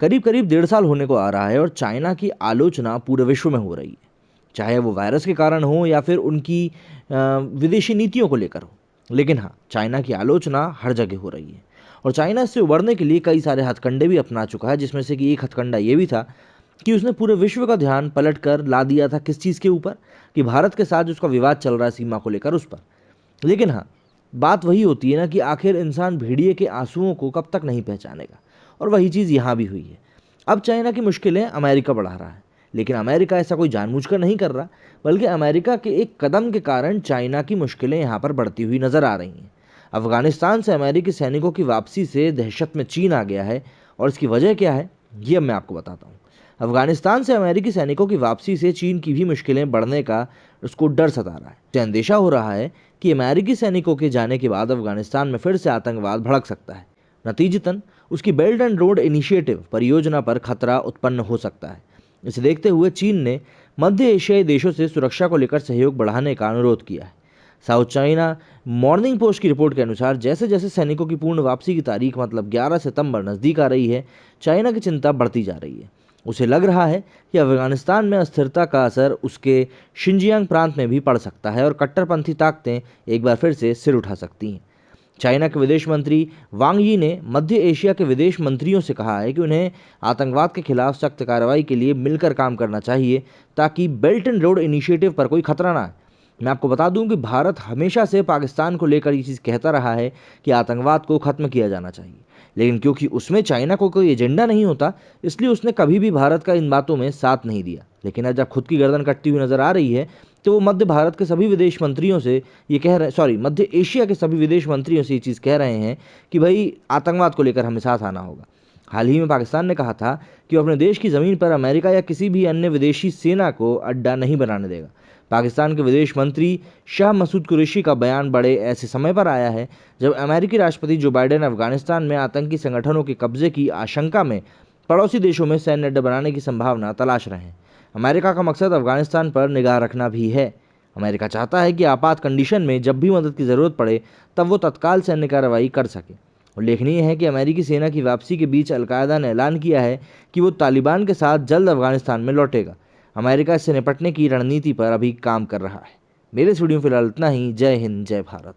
करीब करीब 1.5 साल होने को आ रहा है और चाइना की आलोचना पूरे विश्व में हो रही है, चाहे वो वायरस के कारण हो या फिर उनकी विदेशी नीतियों को लेकर हो। लेकिन हाँ, चाइना की आलोचना हर जगह हो रही है और चाइना इससे उबरने के लिए कई सारे हथकंडे भी अपना चुका है, जिसमें से कि एक हथकंडा ये भी था कि उसने पूरे विश्व का ध्यान पलट कर ला दिया था किस चीज़ के ऊपर, कि भारत के साथ उसका विवाद चल रहा है सीमा को लेकर उस पर। लेकिन हाँ, बात वही होती है ना कि आखिर इंसान भेड़िए के आंसुओं को कब तक नहीं पहचानेगा, और वही चीज़ यहाँ भी हुई है। अब चाइना की मुश्किलें अमेरिका बढ़ा रहा है, लेकिन अमेरिका ऐसा कोई जानबूझकर नहीं कर रहा, बल्कि अमेरिका के एक कदम के कारण चाइना की मुश्किलें यहाँ पर बढ़ती हुई नजर आ रही हैं। अफगानिस्तान से अमेरिकी सैनिकों की वापसी से दहशत में चीन आ गया है, और इसकी वजह क्या है ये अब मैं आपको बताता हूँ। अफगानिस्तान से अमेरिकी सैनिकों की वापसी से चीन की भी मुश्किलें बढ़ने का उसको डर सता रहा है। उसे अंदेशा हो रहा है कि अमेरिकी सैनिकों के जाने के बाद अफगानिस्तान में फिर से आतंकवाद भड़क सकता है। नतीजतन उसकी बेल्ट एंड रोड इनिशिएटिव परियोजना पर खतरा उत्पन्न हो सकता है। इसे देखते हुए चीन ने मध्य एशियाई देशों से सुरक्षा को लेकर सहयोग बढ़ाने का अनुरोध किया है। साउथ चाइना मॉर्निंग पोस्ट की रिपोर्ट के अनुसार जैसे जैसे सैनिकों की पूर्ण वापसी की तारीख मतलब 11 सितंबर नज़दीक आ रही है, चाइना की चिंता बढ़ती जा रही है। उसे लग रहा है कि अफगानिस्तान में अस्थिरता का असर उसके शिनजियांग प्रांत में भी पड़ सकता है और कट्टरपंथी ताकतें एक बार फिर से सिर उठा सकती हैं। चाइना के विदेश मंत्री वांग यी ने मध्य एशिया के विदेश मंत्रियों से कहा है कि उन्हें आतंकवाद के खिलाफ सख्त कार्रवाई के लिए मिलकर काम करना चाहिए, ताकि बेल्ट एंड रोड इनिशिएटिव पर कोई खतरा ना आए। मैं आपको बता दूं कि भारत हमेशा से पाकिस्तान को लेकर ये चीज़ कहता रहा है कि आतंकवाद को खत्म किया जाना चाहिए, लेकिन क्योंकि उसमें चाइना को कोई एजेंडा नहीं होता, इसलिए उसने कभी भी भारत का इन बातों में साथ नहीं दिया। लेकिन अब जब खुद की गर्दन कटती हुई नजर आ रही है, तो वो मध्य भारत के सभी विदेश मंत्रियों से ये कह रहे मध्य एशिया के सभी विदेश मंत्रियों से ये चीज़ कह रहे हैं कि भाई आतंकवाद को लेकर हमें साथ आना होगा। हाल ही में पाकिस्तान ने कहा था कि वो अपने देश की ज़मीन पर अमेरिका या किसी भी अन्य विदेशी सेना को अड्डा नहीं बनाने देगा। पाकिस्तान के विदेश मंत्री शाह मसूद कुरैशी का बयान बड़े ऐसे समय पर आया है जब अमेरिकी राष्ट्रपति जो बाइडेन अफगानिस्तान में आतंकी संगठनों के कब्जे की आशंका में पड़ोसी देशों में सैन्य अड्डा बनाने की संभावना तलाश रहे हैं। अमेरिका का मकसद अफगानिस्तान पर निगाह रखना भी है। अमेरिका चाहता है कि आपात कंडीशन में जब भी मदद की ज़रूरत पड़े तब वो तत्काल सैन्य कार्रवाई कर सके। उल्लेखनीय है कि अमेरिकी सेना की वापसी के बीच अलकायदा ने ऐलान किया है कि वो तालिबान के साथ जल्द अफगानिस्तान में लौटेगा। अमेरिका इससे निपटने की रणनीति पर अभी काम कर रहा है। मेरे इस वीडियो में फिलहाल इतना ही। जय हिंद, जय भारत।